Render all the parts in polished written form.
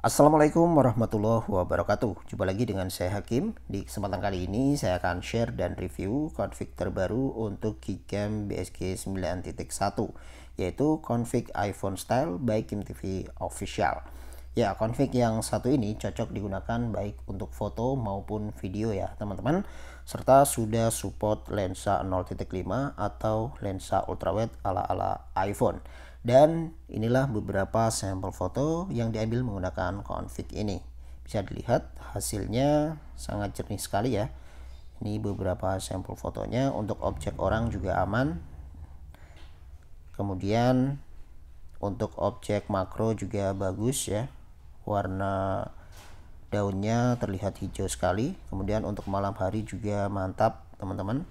Assalamualaikum warahmatullahi wabarakatuh. Jumpa lagi dengan saya Hakim. Di kesempatan kali ini saya akan share dan review config terbaru untuk Gcam BSG 9.1, yaitu config iPhone Style by Kim TV Official. Ya, config yang satu ini cocok digunakan baik untuk foto maupun video ya teman-teman, serta sudah support lensa 0.5 atau lensa ultrawide ala-ala iPhone. Dan inilah beberapa sampel foto yang diambil menggunakan config ini. Bisa dilihat hasilnya sangat jernih sekali ya. Ini beberapa sampel fotonya. Untuk objek orang juga aman. Kemudian untuk objek makro juga bagus ya. Warna daunnya terlihat hijau sekali. Kemudian untuk malam hari juga mantap teman-teman.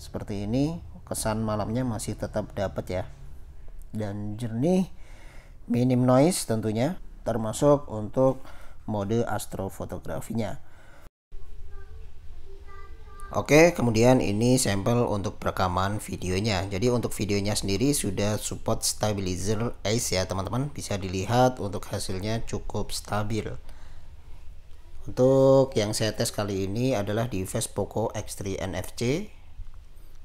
Seperti ini, kesan malamnya masih tetap dapat ya, dan jernih, minim noise tentunya, termasuk untuk mode astrofotografinya. Oke, kemudian ini sampel untuk rekaman videonya. Jadi untuk videonya sendiri sudah support stabilizer ACE ya teman-teman. Bisa dilihat untuk hasilnya cukup stabil. Untuk yang saya tes kali ini adalah device Poco X3 NFC.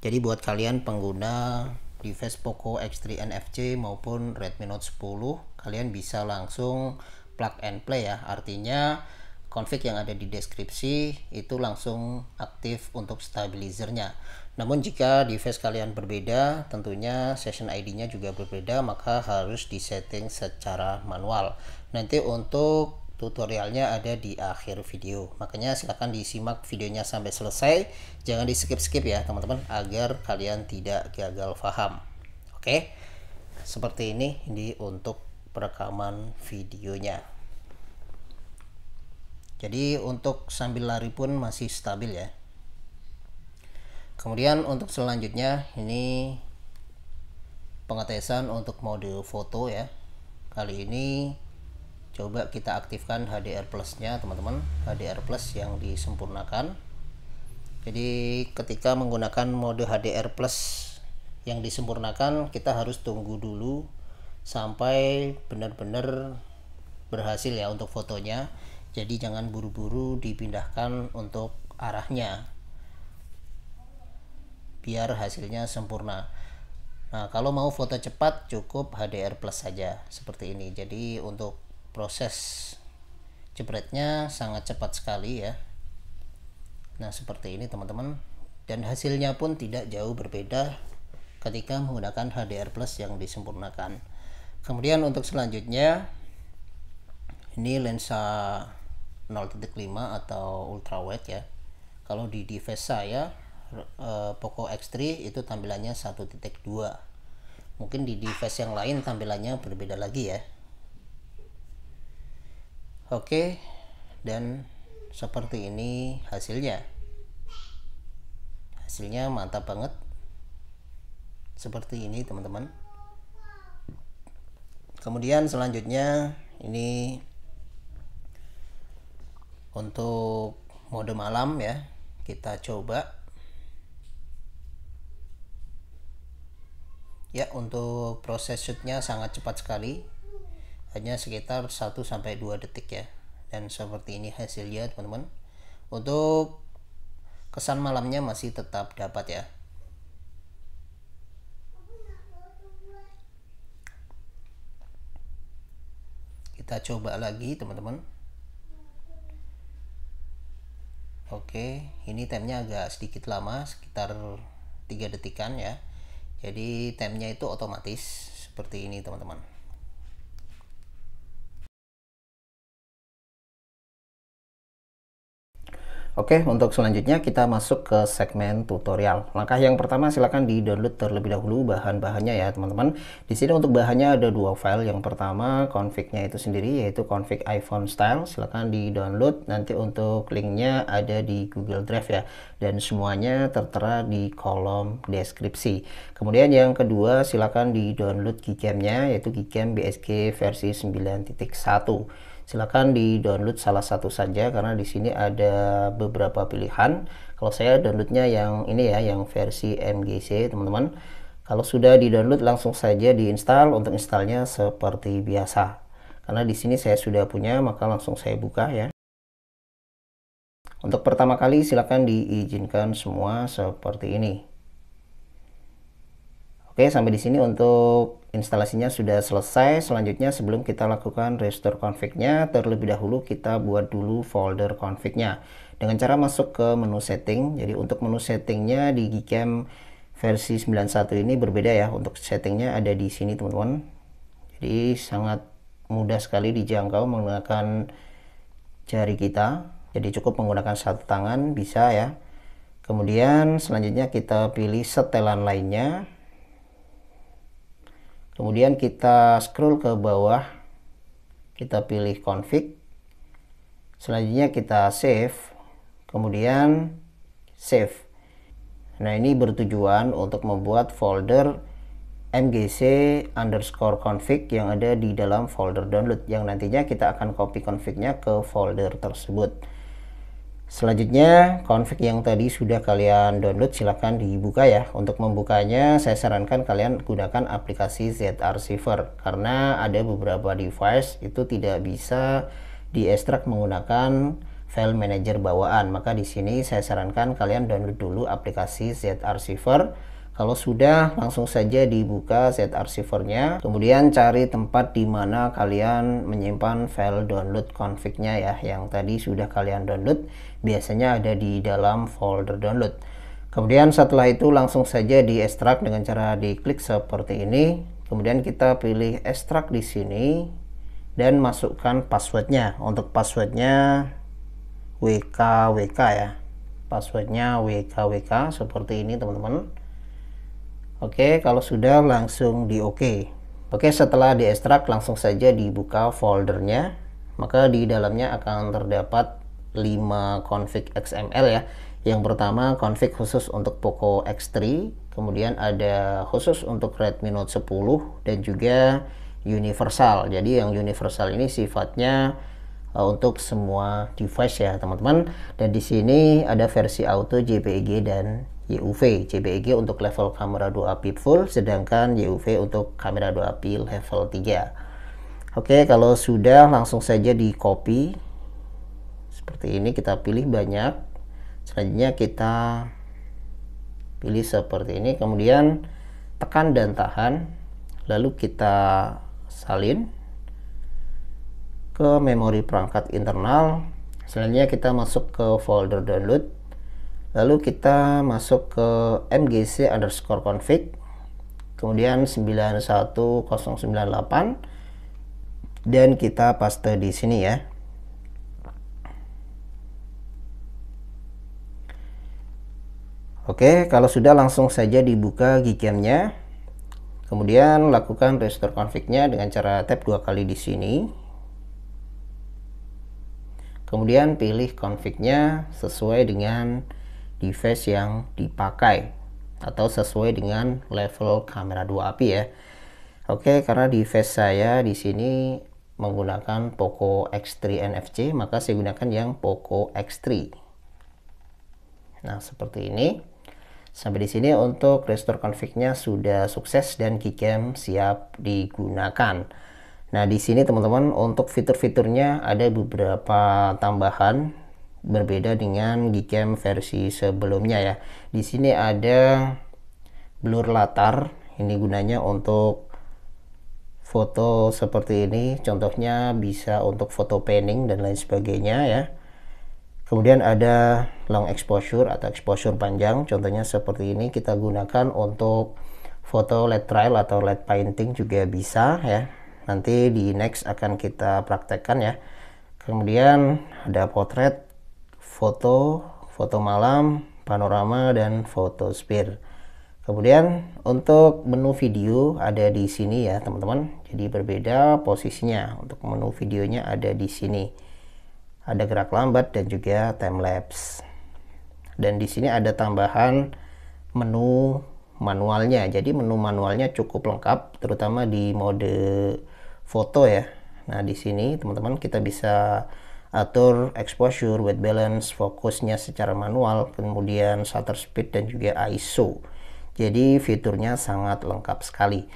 Jadi buat kalian pengguna device Poco X3 NFC maupun Redmi Note 10, kalian bisa langsung plug and play ya. Artinya config yang ada di deskripsi itu langsung aktif untuk stabilizernya. Namun jika device kalian berbeda, tentunya session ID-nya juga berbeda, maka harus disetting secara manual. Nanti untuk tutorialnya ada di akhir video, makanya silahkan disimak videonya sampai selesai, jangan di skip-skip ya teman-teman, agar kalian tidak gagal paham. Oke, seperti ini untuk perekaman videonya. Jadi untuk sambil lari pun masih stabil ya. Kemudian untuk selanjutnya ini pengetesan untuk mode foto ya. Kali ini coba kita aktifkan HDR plus nya teman-teman, HDR plus yang disempurnakan. Jadi ketika menggunakan mode HDR plus yang disempurnakan, kita harus tunggu dulu sampai benar-benar berhasil ya untuk fotonya. Jadi jangan buru-buru dipindahkan untuk arahnya, biar hasilnya sempurna. Nah, kalau mau foto cepat cukup HDR plus saja seperti ini. Jadi untuk proses jepretnya sangat cepat sekali ya. Nah, seperti ini teman-teman, dan hasilnya pun tidak jauh berbeda ketika menggunakan HDR plus yang disempurnakan. Kemudian untuk selanjutnya ini lensa 0.5 atau ultrawide ya. Kalau di device saya Poco X3 itu tampilannya 1.2. Mungkin di device yang lain tampilannya berbeda lagi ya. Oke, dan seperti ini hasilnya. Hasilnya mantap banget. Seperti ini teman-teman. Kemudian selanjutnya ini untuk mode malam ya. Kita coba. Ya, untuk proses shootnya sangat cepat sekali. Hanya sekitar 1-2 detik ya. Dan seperti ini hasilnya teman-teman. Untuk kesan malamnya masih tetap dapat ya. Kita coba lagi teman-teman. Oke, ini timenya agak sedikit lama, sekitar 3 detikan ya. Jadi timenya itu otomatis seperti ini teman-teman. Oke, untuk selanjutnya kita masuk ke segmen tutorial. Langkah yang pertama, silakan di-download terlebih dahulu bahan-bahannya ya, teman-teman. Di sini untuk bahannya ada 2 file. Yang pertama config-nya itu sendiri, yaitu config iPhone Style. Silakan di-download. Nanti untuk linknya ada di Google Drive ya. Dan semuanya tertera di kolom deskripsi. Kemudian yang kedua, silakan di-download Gcam-nya, yaitu Gcam BSG versi 9.1. Silakan di-download salah satu saja karena di sini ada beberapa pilihan. Kalau saya downloadnya yang ini ya, yang versi MGC teman-teman. Kalau sudah di-download langsung saja diinstal. Untuk installnya seperti biasa. Karena di sini saya sudah punya, maka langsung saya buka ya. Untuk pertama kali silakan diizinkan semua seperti ini. Oke, sampai di sini untuk instalasinya sudah selesai. Selanjutnya sebelum kita lakukan restore config-nya, terlebih dahulu kita buat dulu folder config-nya. Dengan cara masuk ke menu setting. Jadi untuk menu settingnya di Gcam versi 91 ini berbeda ya. Untuk settingnya ada di sini teman-teman. Jadi sangat mudah sekali dijangkau menggunakan jari kita. Jadi cukup menggunakan satu tangan bisa ya. Kemudian selanjutnya kita pilih setelan lainnya. Kemudian kita scroll ke bawah, kita pilih config, selanjutnya kita save, kemudian save. Nah, ini bertujuan untuk membuat folder mgc_config yang ada di dalam folder download, yang nantinya kita akan copy config-nya ke folder tersebut. Selanjutnya config yang tadi sudah kalian download silahkan dibuka ya. Untuk membukanya saya sarankan kalian gunakan aplikasi Z-Archiver, karena ada beberapa device itu tidak bisa diekstrak menggunakan file manager bawaan. Maka di sini saya sarankan kalian download dulu aplikasi Z-Archiver. Kalau sudah, langsung saja dibuka Z-Archiver-nya, kemudian cari tempat di mana kalian menyimpan file download config-nya ya, yang tadi sudah kalian download, biasanya ada di dalam folder download. Kemudian setelah itu langsung saja diekstrak dengan cara diklik seperti ini. Kemudian kita pilih ekstrak di sini dan masukkan passwordnya. Untuk passwordnya WKWK ya, passwordnya WKWK seperti ini teman-teman. Oke, kalau sudah langsung di OK. Oke, setelah diekstrak langsung saja dibuka foldernya. Maka di dalamnya akan terdapat 5 config XML ya. Yang pertama config khusus untuk Poco X3, kemudian ada khusus untuk Redmi Note 10 dan juga universal. Jadi yang universal ini sifatnya untuk semua device ya teman-teman. Dan di sini ada versi auto, JPEG dan YUV. JPEG untuk level kamera 2API full, sedangkan YUV untuk kamera 2API level 3. Oke, kalau sudah langsung saja di copy seperti ini, kita pilih banyak. Selanjutnya kita pilih seperti ini, kemudian tekan dan tahan, lalu kita salin ke memori perangkat internal. Selanjutnya kita masuk ke folder download, lalu kita masuk ke mgc_config, kemudian 91098 dan kita paste di sini ya. Oke, kalau sudah langsung saja dibuka Gcam-nya. Kemudian lakukan restore config-nya dengan cara tap 2 kali di sini. Kemudian pilih config-nya sesuai dengan device yang dipakai atau sesuai dengan level kamera 2API ya. Oke, karena device saya di sini menggunakan Poco X3 NFC, maka saya gunakan yang Poco X3. Nah, seperti ini. Sampai di sini untuk restore config-nya sudah sukses dan Gcam siap digunakan. Nah, di sini teman-teman untuk fitur-fiturnya ada beberapa tambahan berbeda dengan Gcam versi sebelumnya ya. Di sini ada blur latar, ini gunanya untuk foto seperti ini, contohnya bisa untuk foto panning dan lain sebagainya ya. Kemudian ada long exposure atau exposure panjang, contohnya seperti ini, kita gunakan untuk foto LED trail atau LED painting juga bisa ya. Nanti di next akan kita praktekkan ya. Kemudian ada potret, foto, foto malam, panorama, dan foto sphere. Kemudian untuk menu video ada di sini ya teman-teman. Jadi berbeda posisinya. Untuk menu videonya ada di sini. Ada gerak lambat dan juga time lapse. Dan di sini ada tambahan menu manualnya. Jadi menu manualnya cukup lengkap, terutama di mode foto ya. Nah, di sini teman-teman kita bisa atur exposure, white balance, fokusnya secara manual, kemudian shutter speed dan juga ISO. Jadi fiturnya sangat lengkap sekali.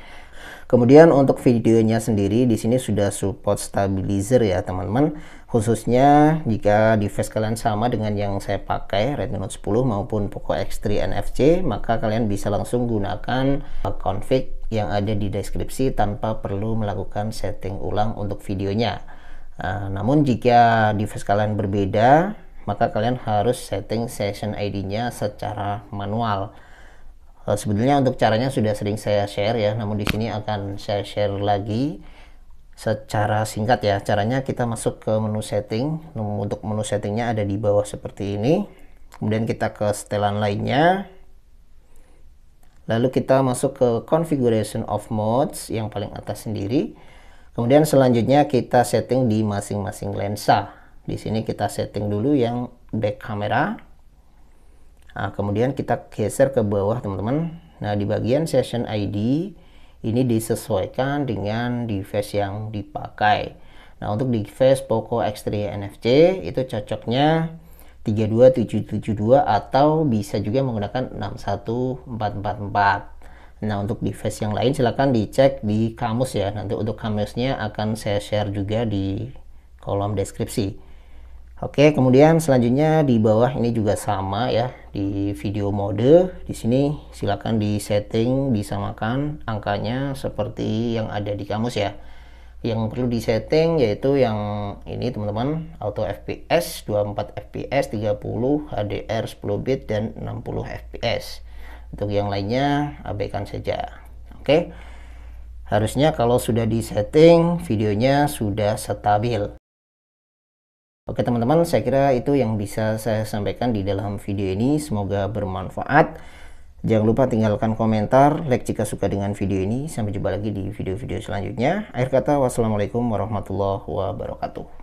Kemudian untuk videonya sendiri di sini sudah support stabilizer ya teman-teman, khususnya jika device kalian sama dengan yang saya pakai Redmi Note 10 maupun Poco X3 NFC, maka kalian bisa langsung gunakan config yang ada di deskripsi tanpa perlu melakukan setting ulang untuk videonya. Namun jika device kalian berbeda, maka kalian harus setting session ID-nya secara manual. Sebenarnya untuk caranya sudah sering saya share ya, namun di sini akan saya share lagi secara singkat ya. Caranya kita masuk ke menu setting. Untuk menu settingnya ada di bawah seperti ini. Kemudian kita ke setelan lainnya. Lalu kita masuk ke configuration of modes yang paling atas sendiri. Kemudian selanjutnya kita setting di masing-masing lensa. Di sini kita setting dulu yang back camera. Nah, kemudian kita geser ke bawah teman-teman. Nah, di bagian session ID ini disesuaikan dengan device yang dipakai. Nah, untuk device Poco X3 NFC itu cocoknya 32772 atau bisa juga menggunakan 61444. Nah, untuk device yang lain silahkan dicek di kamus ya. Nanti untuk kamusnya akan saya share juga di kolom deskripsi. Oke, kemudian selanjutnya di bawah ini juga sama ya, di video mode. Di sini silakan di setting disamakan angkanya seperti yang ada di kamus ya. Yang perlu di setting yaitu yang ini teman-teman, auto FPS 24 fps, 30 HDR 10 bit dan 60 fps. Untuk yang lainnya abaikan saja. Oke. Harusnya kalau sudah di setting videonya sudah stabil. Oke teman-teman, saya kira itu yang bisa saya sampaikan di dalam video ini. Semoga bermanfaat. Jangan lupa tinggalkan komentar, like jika suka dengan video ini. Sampai jumpa lagi di video-video selanjutnya. Akhir kata, wassalamualaikum warahmatullahi wabarakatuh.